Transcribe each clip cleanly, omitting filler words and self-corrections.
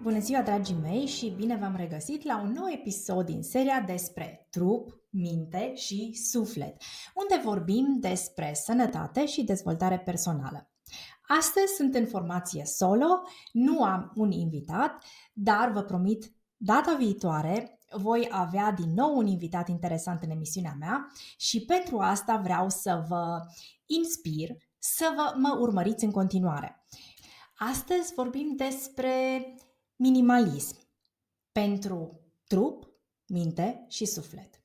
Bună ziua, dragii mei, și bine v-am regăsit la un nou episod din seria despre trup, minte și suflet, unde vorbim despre sănătate și dezvoltare personală. Astăzi sunt în formație solo, nu am un invitat, dar vă promit, data viitoare voi avea din nou un invitat interesant în emisiunea mea și pentru asta vreau să vă inspir să mă urmăriți în continuare. Astăzi vorbim despre minimalism pentru trup, minte și suflet.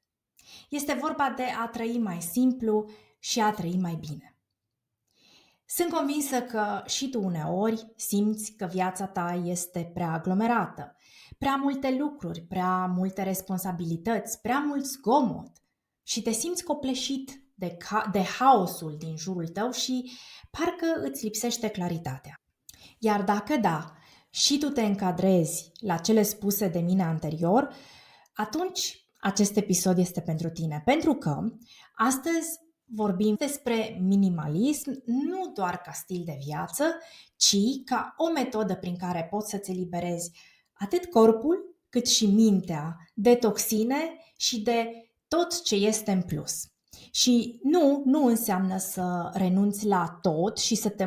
Este vorba de a trăi mai simplu și a trăi mai bine. Sunt convinsă că și tu uneori simți că viața ta este prea aglomerată, prea multe lucruri, prea multe responsabilități, prea mult zgomot și te simți copleșit de haosul din jurul tău și parcă îți lipsește claritatea. Iar dacă da, și tu te încadrezi la cele spuse de mine anterior, atunci acest episod este pentru tine, pentru că astăzi vorbim despre minimalism nu doar ca stil de viață, ci ca o metodă prin care poți să-ți eliberezi atât corpul cât și mintea de toxine și de tot ce este în plus. Și nu înseamnă să renunți la tot și să te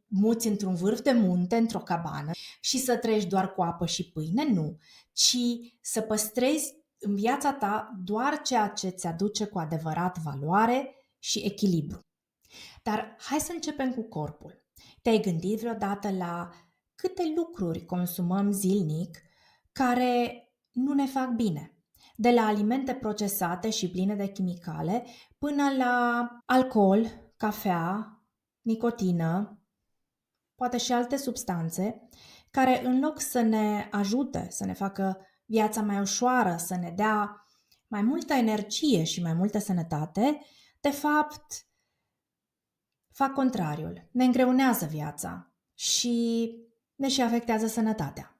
muți într-un vârf de munte, într-o cabană și să treci doar cu apă și pâine, nu, ci să păstrezi în viața ta doar ceea ce îți aduce cu adevărat valoare și echilibru. Dar hai să începem cu corpul. Te-ai gândit vreodată la câte lucruri consumăm zilnic care nu ne fac bine? De la alimente procesate și pline de chimicale până la alcool, cafea, nicotină, poate și alte substanțe care în loc să ne ajute, să ne facă viața mai ușoară, să ne dea mai multă energie și mai multă sănătate, de fapt fac contrariul, ne îngreunează viața și ne și afectează sănătatea.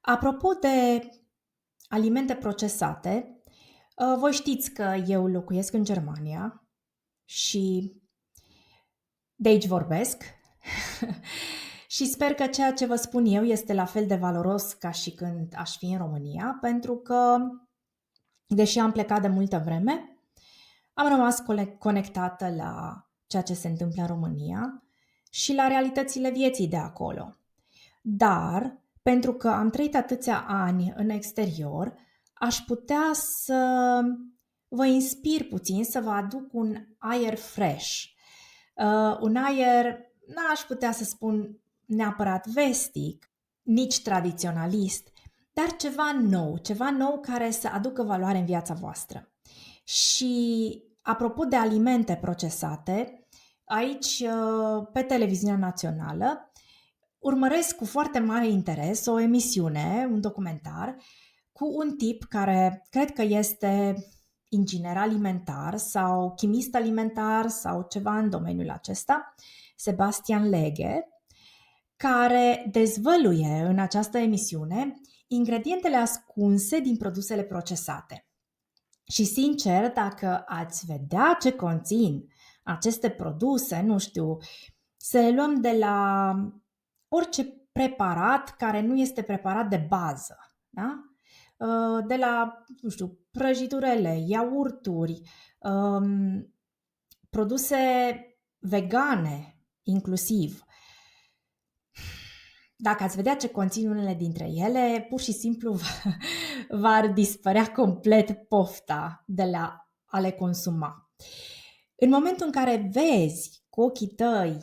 Apropo de alimente procesate, voi știți că eu locuiesc în Germania și de aici vorbesc și sper că ceea ce vă spun eu este la fel de valoros ca și când aș fi în România, pentru că, deși am plecat de multă vreme, am rămas conectată la ceea ce se întâmplă în România și la realitățile vieții de acolo. Dar, pentru că am trăit atâția ani în exterior, aș putea să vă inspir puțin, să vă aduc un aer fresh. Un aer, n-aș putea să spun neapărat vestic, nici tradiționalist, dar ceva nou care să aducă valoare în viața voastră. Și apropo de alimente procesate, aici, pe televiziunea națională, urmăresc cu foarte mare interes o emisiune, un documentar, cu un tip care cred că este inginer alimentar sau chimist alimentar sau ceva în domeniul acesta, Sebastian Lege, care dezvăluie în această emisiune ingredientele ascunse din produsele procesate. Și sincer, dacă ați vedea ce conțin aceste produse, nu știu, să le luăm de la orice preparat care nu este preparat de bază, da? De la, nu știu, prăjiturele, iaurturi, produse vegane inclusiv. Dacă ați vedea ce conțin unele dintre ele, pur și simplu v-ar dispărea complet pofta de a le consuma. În momentul în care vezi cu ochii tăi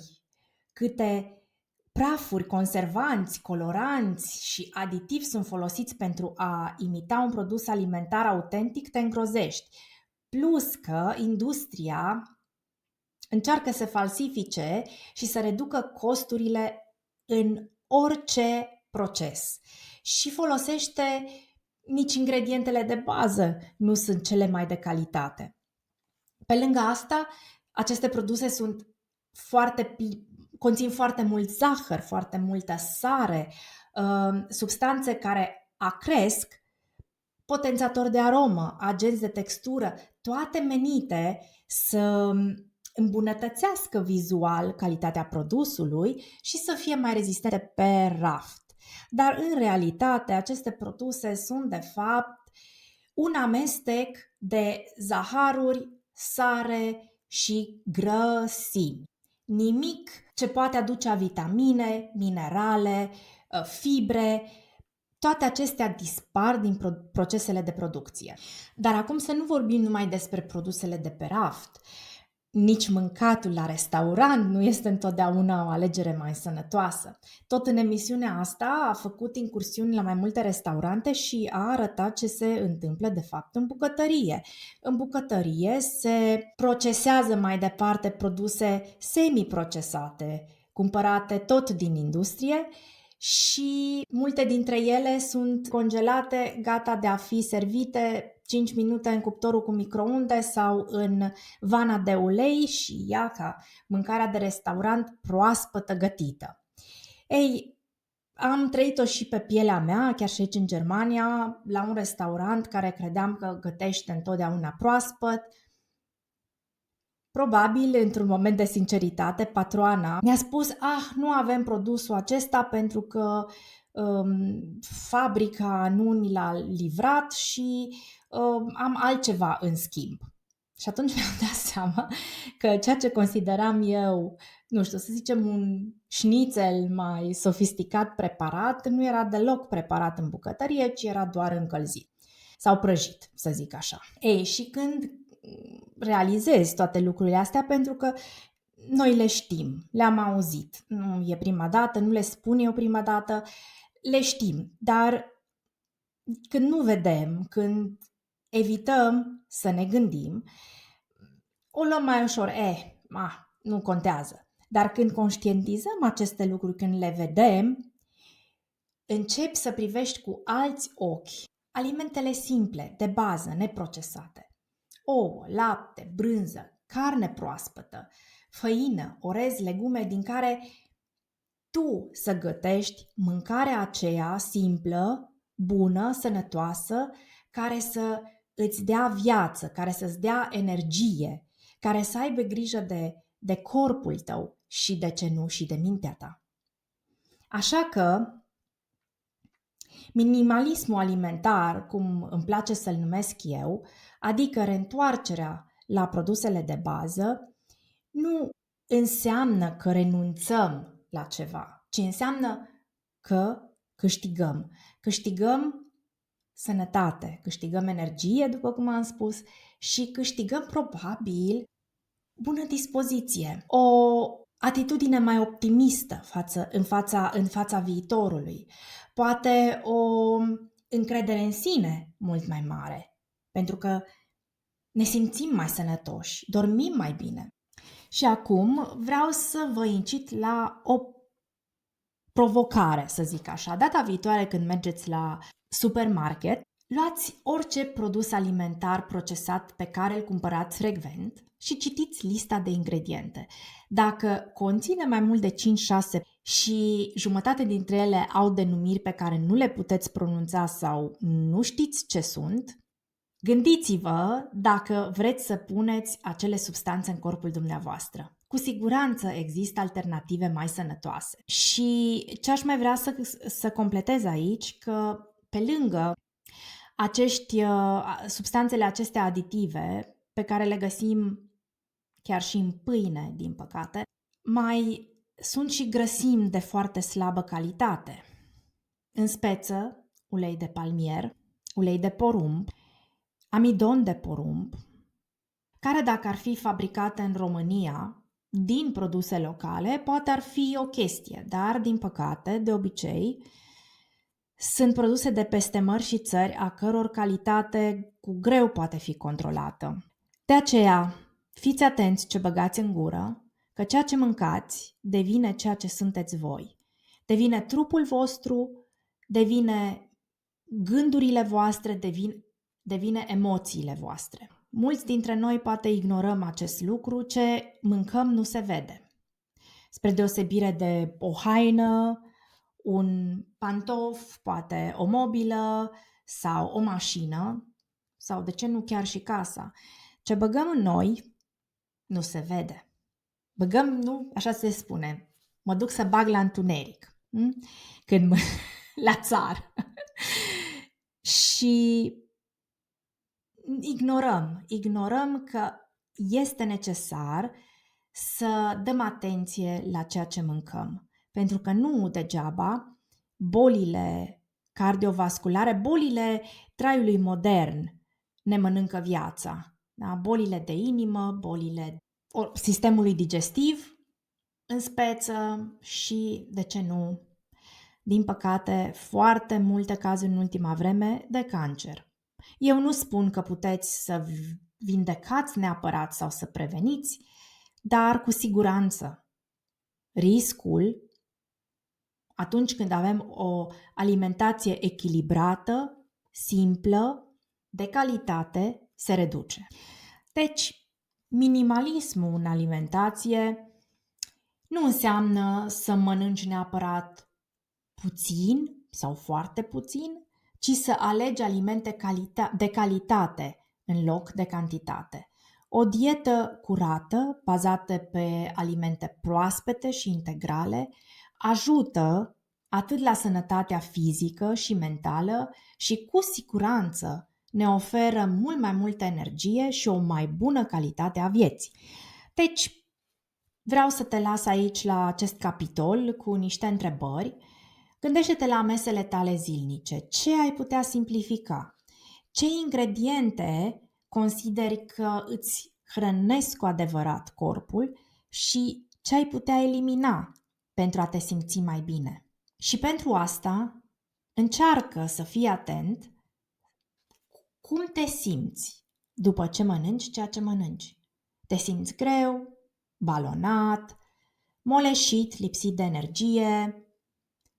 câte prafuri, conservanți, coloranți și aditivi sunt folosiți pentru a imita un produs alimentar autentic, te îngrozești. Plus că industria încearcă să falsifice și să reducă costurile în orice proces și folosește nici ingredientele de bază nu sunt cele mai de calitate. Pe lângă asta, aceste produse conțin foarte mult zahăr, foarte multă sare, substanțe care acresc, potențatori de aromă, agenți de textură, toate menite să îmbunătățească vizual calitatea produsului și să fie mai rezistente pe raft. Dar în realitate aceste produse sunt de fapt un amestec de zaharuri, sare și grăsimi. Nimic ce poate aduce vitamine, minerale, fibre, toate acestea dispar din procesele de producție. Dar acum să nu vorbim numai despre produsele de pe raft. Nici mâncatul la restaurant nu este întotdeauna o alegere mai sănătoasă. Tot în emisiunea asta a făcut incursiuni la mai multe restaurante și a arătat ce se întâmplă de fapt în bucătărie. În bucătărie se procesează mai departe produse semi-procesate, cumpărate tot din industrie, și multe dintre ele sunt congelate, gata de a fi servite 5 minute în cuptorul cu microunde sau în vana de ulei și ia ca mâncarea de restaurant proaspătă gătită. Ei, am trăit-o și pe pielea mea, chiar și aici în Germania, la un restaurant care credeam că gătește întotdeauna proaspăt. Probabil, într-un moment de sinceritate, patroana mi-a spus: nu avem produsul acesta pentru că fabrica nu ni l-a livrat și am altceva în schimb. Și atunci mi-am dat seama că ceea ce consideram eu, nu știu, să zicem un șnițel mai sofisticat preparat, nu era deloc preparat în bucătărie, ci era doar încălzit sau prăjit, să zic așa. Ei, și când realizezi toate lucrurile astea, pentru că noi le știm, le-am auzit, nu e prima dată, nu le spun eu prima dată, le știm, dar când nu vedem, când evităm să ne gândim, o luăm mai ușor, nu contează. Dar când conștientizăm aceste lucruri, când le vedem, începi să privești cu alți ochi alimentele simple, de bază, neprocesate. Ouă, lapte, brânză, carne proaspătă, făină, orez, legume din care tu să gătești mâncarea aceea simplă, bună, sănătoasă, care să îți dea viață, care să-ți dea energie, care să aibă grijă de corpul tău și, de ce nu, și de mintea ta. Așa că minimalismul alimentar, cum îmi place să-l numesc eu, adică reîntoarcerea la produsele de bază, nu înseamnă că renunțăm la ceva, ci înseamnă că câștigăm. Câștigăm sănătate, câștigăm energie, după cum am spus, și câștigăm probabil bună dispoziție, o atitudine mai optimistă în fața viitorului, poate o încredere în sine mult mai mare, pentru că ne simțim mai sănătoși, dormim mai bine. Și acum vreau să vă incit la o provocare, să zic așa. Data viitoare când mergeți la supermarket, luați orice produs alimentar procesat pe care îl cumpărați frecvent și citiți lista de ingrediente. Dacă conține mai mult de 5-6 și jumătate dintre ele au denumiri pe care nu le puteți pronunța sau nu știți ce sunt, gândiți-vă dacă vreți să puneți acele substanțe în corpul dumneavoastră. Cu siguranță există alternative mai sănătoase. Și ce aș mai vrea să completez aici, că pe lângă substanțele acestea aditive, pe care le găsim chiar și în pâine, din păcate, mai sunt și grăsimi de foarte slabă calitate. În speță, ulei de palmier, ulei de porumb, amidon de porumb, care dacă ar fi fabricate în România din produse locale, poate ar fi o chestie, dar din păcate, de obicei, sunt produse de peste mări și țări a căror calitate cu greu poate fi controlată. De aceea, fiți atenți ce băgați în gură, că ceea ce mâncați devine ceea ce sunteți voi. Devine trupul vostru, devine gândurile voastre, devine emoțiile voastre. Mulți dintre noi poate ignorăm acest lucru, ce mâncăm nu se vede. Spre deosebire de o haină, un pantof, poate o mobilă sau o mașină, sau de ce nu chiar și casa. Ce băgăm în noi nu se vede. Băgăm, nu, așa se spune, mă duc să bag la întuneric. Când la țară. Și ignorăm că este necesar să dăm atenție la ceea ce mâncăm. Pentru că nu degeaba bolile cardiovasculare, bolile traiului modern ne mănâncă viața. Da? Bolile de inimă, bolile sistemului digestiv în speță și, de ce nu, din păcate, foarte multe cazuri în ultima vreme de cancer. Eu nu spun că puteți să vindecați neapărat sau să preveniți, dar cu siguranță riscul atunci când avem o alimentație echilibrată, simplă, de calitate, se reduce. Deci, minimalismul în alimentație nu înseamnă să mănânci neapărat puțin sau foarte puțin, ci să alegi alimente de calitate în loc de cantitate. O dietă curată, bazată pe alimente proaspete și integrale, ajută atât la sănătatea fizică și mentală și cu siguranță ne oferă mult mai multă energie și o mai bună calitate a vieții. Deci, vreau să te las aici la acest capitol cu niște întrebări. Gândește-te la mesele tale zilnice. Ce ai putea simplifica? Ce ingrediente consideri că îți hrănesc cu adevărat corpul și ce ai putea elimina pentru a te simți mai bine? Și pentru asta, încearcă să fii atent cum te simți după ce mănânci ceea ce mănânci. Te simți greu, balonat, moleșit, lipsit de energie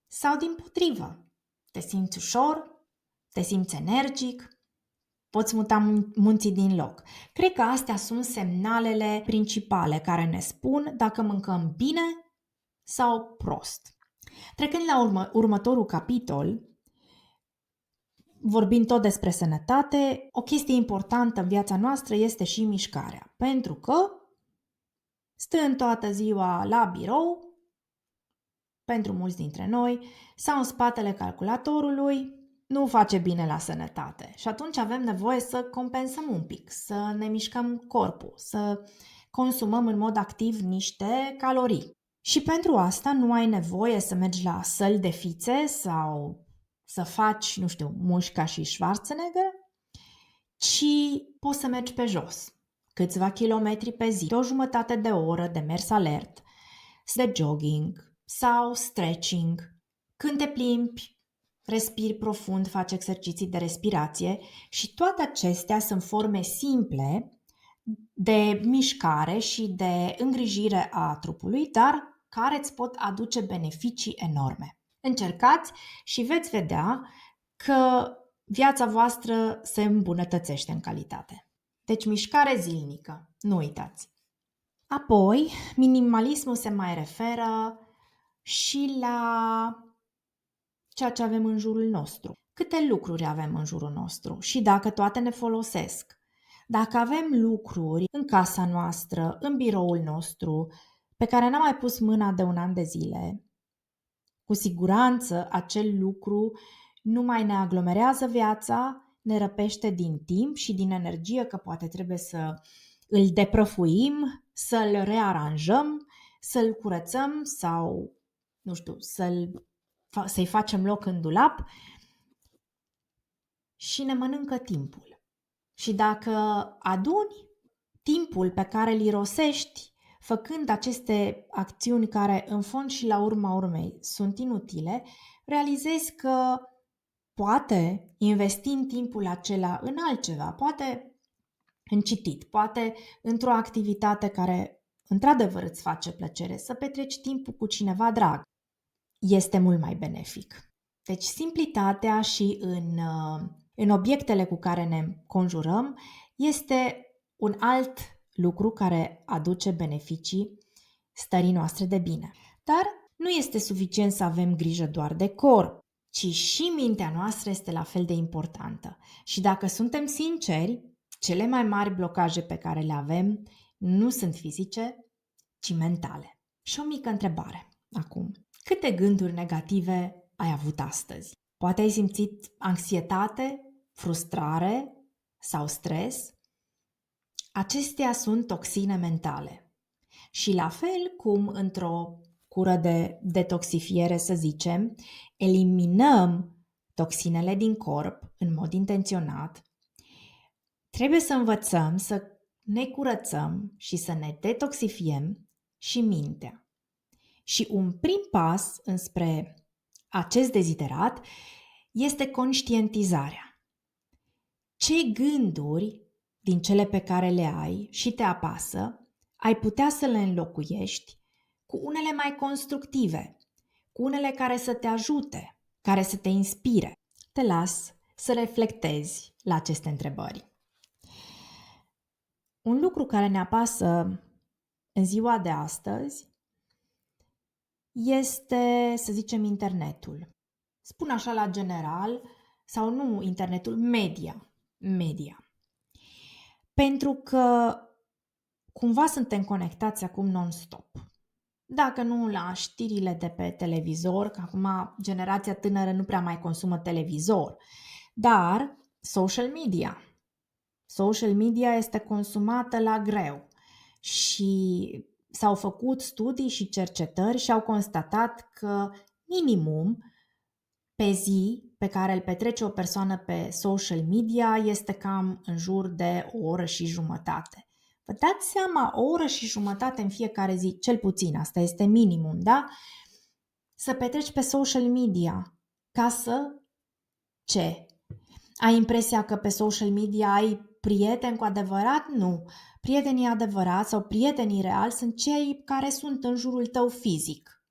sau dimpotrivă. Te simți ușor, te simți energic, poți muta munții din loc. Cred că astea sunt semnalele principale care ne spun dacă mâncăm bine sau prost. Trecând la următorul capitol, vorbind tot despre sănătate, o chestie importantă în viața noastră este și mișcarea. Pentru că stând toată ziua la birou, pentru mulți dintre noi, sau în spatele calculatorului, nu face bine la sănătate. Și atunci avem nevoie să compensăm un pic, să ne mișcăm corpul, să consumăm în mod activ niște calorii. Și pentru asta nu ai nevoie să mergi la săli de fițe sau să faci, mușchi ca și Schwarzenegger, ci poți să mergi pe jos, câțiva kilometri pe zi, o jumătate de oră de mers alert, de jogging sau stretching. Când te plimbi, respiri profund, faci exerciții de respirație și toate acestea sunt forme simple de mișcare și de îngrijire a trupului, dar care îți pot aduce beneficii enorme. Încercați și veți vedea că viața voastră se îmbunătățește în calitate. Deci mișcare zilnică, nu uitați. Apoi, minimalismul se mai referă și la ceea ce avem în jurul nostru. Câte lucruri avem în jurul nostru și dacă toate ne folosesc. Dacă avem lucruri în casa noastră, în biroul nostru, pe care n-am mai pus mâna de un an de zile, cu siguranță acel lucru nu mai ne aglomerează viața, ne răpește din timp și din energie, că poate trebuie să îl deprăfuim, să-l rearanjăm, să-l curățăm sau, să-i facem loc în dulap și ne mănâncă timpul. Și dacă aduni timpul pe care îl irosești făcând aceste acțiuni care în fond și la urma urmei sunt inutile, realizezi că poate investind timpul acela în altceva, poate în citit, poate într-o activitate care într-adevăr îți face plăcere, să petreci timpul cu cineva drag, este mult mai benefic. Deci simplitatea și în obiectele cu care ne conjurăm este un alt lucru care aduce beneficii stării noastre de bine. Dar nu este suficient să avem grijă doar de corp, ci și mintea noastră este la fel de importantă. Și dacă suntem sinceri, cele mai mari blocaje pe care le avem nu sunt fizice, ci mentale. Și o mică întrebare acum. Câte gânduri negative ai avut astăzi? Poate ai simțit anxietate, frustrare sau stres? Acestea sunt toxine mentale. Și la fel cum într-o cură de detoxifiere, să zicem, eliminăm toxinele din corp în mod intenționat, trebuie să învățăm să ne curățăm și să ne detoxifiem și mintea. Și un prim pas înspre acest deziderat este conștientizarea. Ce gânduri din cele pe care le ai și te apasă, ai putea să le înlocuiești cu unele mai constructive, cu unele care să te ajute, care să te inspire. Te las să reflectezi la aceste întrebări. Un lucru care ne apasă în ziua de astăzi este, să zicem, internetul. Spun așa la general, sau nu internetul, media. Pentru că cumva suntem conectați acum non-stop. Dacă nu la știrile de pe televizor, că acum generația tânără nu prea mai consumă televizor, dar social media. Social media este consumată la greu și s-au făcut studii și cercetări și au constatat că minimum pe zi pe care îl petrece o persoană pe social media este cam în jur de o oră și jumătate. Vă dați seama, o oră și jumătate în fiecare zi, cel puțin, asta este minimum, da? Să petreci pe social media ca să ce? Ai impresia că pe social media ai prieteni cu adevărat? Nu. Prietenii adevărați sau prietenii reali sunt cei care sunt în jurul tău fizic.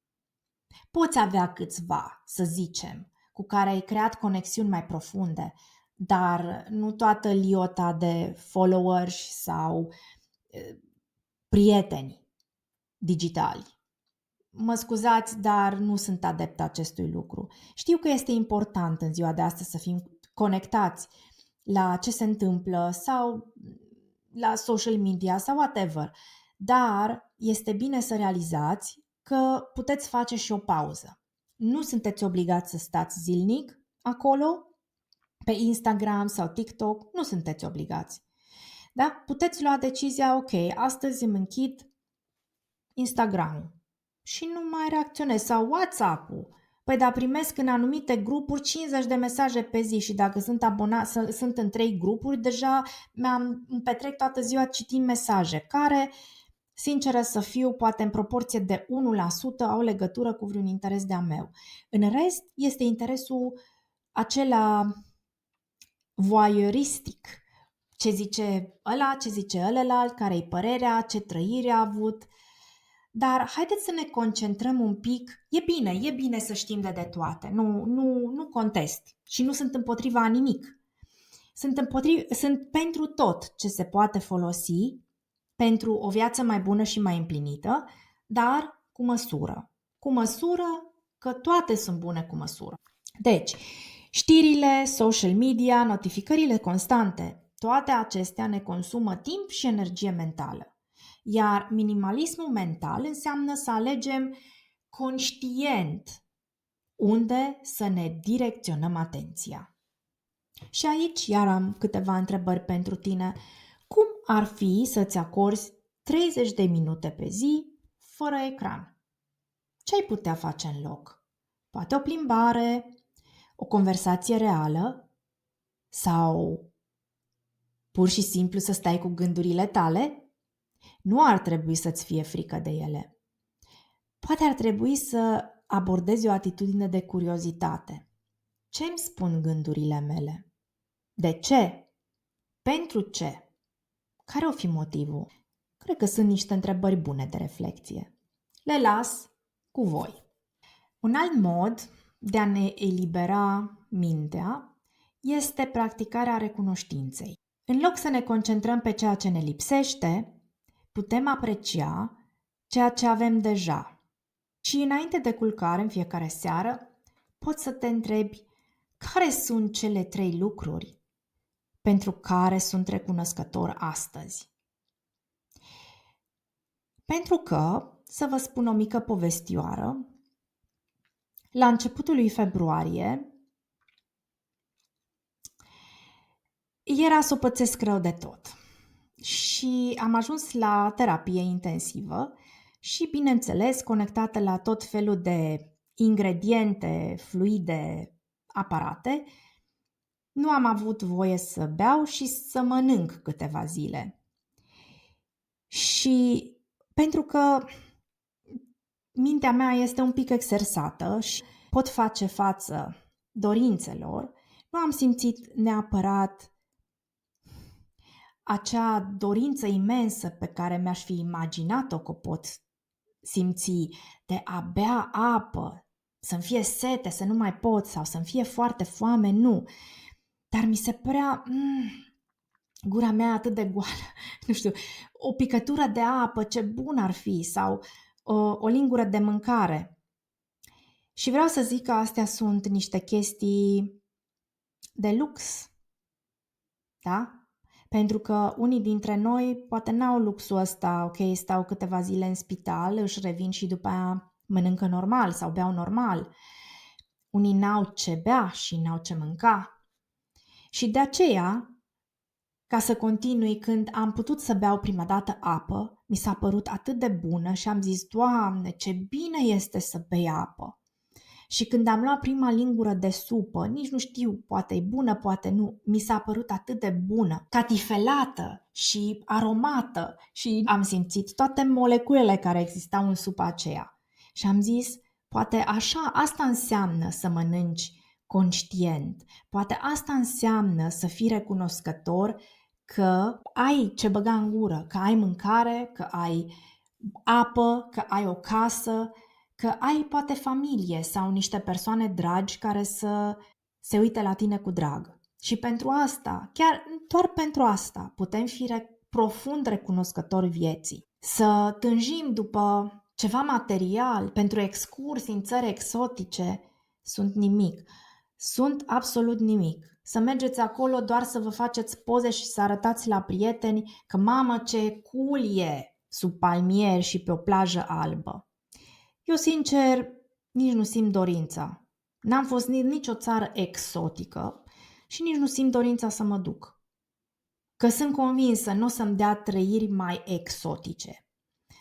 Poți avea câțiva, să zicem, cu care ai creat conexiuni mai profunde, dar nu toată liota de followers sau prieteni digitali. Mă scuzați, dar nu sunt adept acestui lucru. Știu că este important în ziua de astăzi să fim conectați la ce se întâmplă sau la social media sau whatever, dar este bine să realizați că puteți face și o pauză. Nu sunteți obligați să stați zilnic acolo, pe Instagram sau TikTok, nu sunteți obligați. Da? Puteți lua decizia, ok, astăzi îmi închid Instagram-ul și nu mai reacționez sau WhatsApp-ul. Păi da, primesc în anumite grupuri 50 de mesaje pe zi și dacă sunt abonat, sunt în 3 grupuri, deja îmi petrec toată ziua citind mesaje care, sinceră să fiu, poate în proporție de 1% au legătură cu vreun interes de-a meu. În rest, este interesul acela voyeuristic. Ce zice ăla, ce zice ălălalt, care-i părerea, ce trăire a avut. Dar haideți să ne concentrăm un pic. E bine să știm de toate. Nu contest și nu sunt împotriva nimic. Sunt pentru tot ce se poate folosi pentru o viață mai bună și mai împlinită, dar cu măsură. Cu măsură, că toate sunt bune cu măsură. Deci, știrile, social media, notificările constante, toate acestea ne consumă timp și energie mentală. Iar minimalismul mental înseamnă să alegem conștient unde să ne direcționăm atenția. Și aici iar am câteva întrebări pentru tine. Cum ar fi să-ți acorzi 30 de minute pe zi fără ecran? Ce ai putea face în loc? Poate o plimbare, o conversație reală sau pur și simplu să stai cu gândurile tale? Nu ar trebui să-ți fie frică de ele. Poate ar trebui să abordezi o atitudine de curiozitate. Ce îmi spun gândurile mele? De ce? Pentru ce? Care o fi motivul? Cred că sunt niște întrebări bune de reflexie. Le las cu voi. Un alt mod de a ne elibera mintea este practicarea recunoștinței. În loc să ne concentrăm pe ceea ce ne lipsește, putem aprecia ceea ce avem deja. Și înainte de culcare, în fiecare seară, poți să te întrebi care sunt cele 3 lucruri pentru care sunt recunoscător astăzi. Pentru că, să vă spun o mică povestioară, La începutul lui februarie era să o pățesc rău de tot și am ajuns la terapie intensivă și, bineînțeles, conectată la tot felul de ingrediente, fluide, aparate, nu am avut voie să beau și să mănânc câteva zile. Și pentru că mintea mea este un pic exersată și pot face față dorințelor, nu am simțit neapărat acea dorință imensă pe care mi-aș fi imaginat-o că o pot simți de a bea apă, să-mi fie sete, să nu mai pot sau să-mi fie foarte foame, nu. Dar mi se părea gura mea atât de goală, nu știu, o picătură de apă, ce bun ar fi, sau o lingură de mâncare. Și vreau să zic că astea sunt niște chestii de lux, da? Pentru că unii dintre noi poate n-au luxul ăsta, ok, stau câteva zile în spital, își revin și după aia mănâncă normal sau beau normal. Unii n-au ce bea și n-au ce mânca. Și de aceea, ca să continui, când am putut să beau prima dată apă, mi s-a părut atât de bună și am zis, Doamne, ce bine este să bei apă. Și când am luat prima lingură de supă, nici nu știu, poate e bună, poate nu, mi s-a părut atât de bună, catifelată și aromată și am simțit toate moleculele care existau în supa aceea. Și am zis, poate așa, asta înseamnă să mănânci conștient, poate asta înseamnă să fii recunoscător că ai ce băga în gură, că ai mâncare, că ai apă, că ai o casă, că ai poate familie sau niște persoane dragi care să se uite la tine cu drag. Și pentru asta, chiar doar pentru asta, putem fi profund recunoscători vieții. Să tânjim după ceva material, pentru excursii în țări exotice, sunt nimic. Sunt absolut nimic. Să mergeți acolo doar să vă faceți poze și să arătați la prieteni că mamă ce cool e sub palmieri și pe o plajă albă. Eu, sincer, nici nu simt dorința. N-am fost nicio țară exotică și nici nu simt dorința să mă duc. Că sunt convinsă nu o să-mi dea trăiri mai exotice.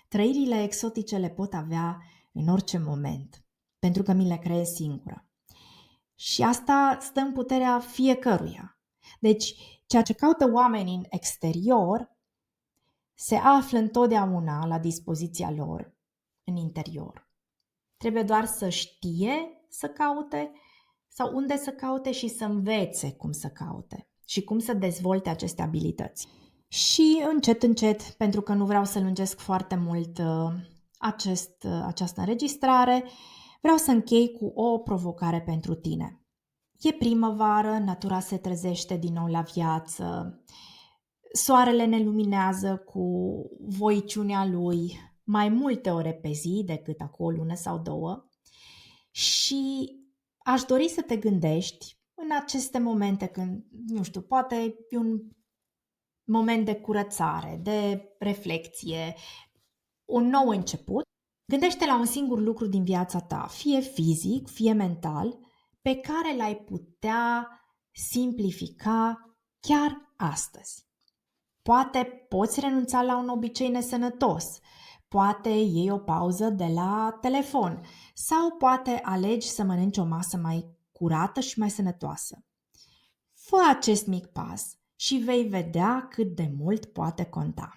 Trăirile exotice le pot avea în orice moment, pentru că mi le creez singură. Și asta stă în puterea fiecăruia. Deci, ceea ce caută oamenii în exterior se află întotdeauna la dispoziția lor în interior. Trebuie doar să știe să caute sau unde să caute și să învețe cum să caute și cum să dezvolte aceste abilități. Și încet, încet, pentru că nu vreau să lungesc foarte mult această înregistrare, vreau să închei cu o provocare pentru tine. E primăvară, natura se trezește din nou la viață, soarele ne luminează cu voiciunea lui mai multe ore pe zi decât acum o lună sau două și aș dori să te gândești în aceste momente când, nu știu, poate e un moment de curățare, de reflecție, un nou început, gândește la un singur lucru din viața ta, fie fizic, fie mental, pe care l-ai putea simplifica chiar astăzi. Poate poți renunța la un obicei nesănătos, poate iei o pauză de la telefon sau poate alegi să mănânci o masă mai curată și mai sănătoasă. Fă acest mic pas și vei vedea cât de mult poate conta.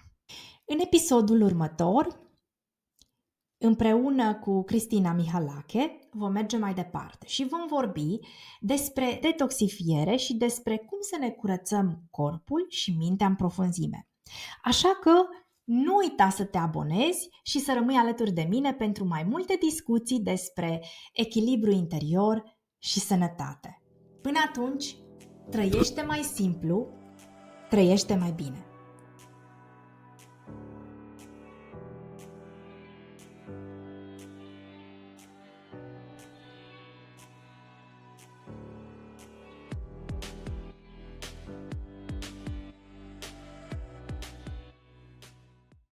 În episodul următor, împreună cu Cristina Mihalache, vom merge mai departe și vom vorbi despre detoxifiere și despre cum să ne curățăm corpul și mintea în profunzime. Așa că nu uita să te abonezi și să rămâi alături de mine pentru mai multe discuții despre echilibru interior și sănătate. Până atunci, trăiește mai simplu, trăiește mai bine.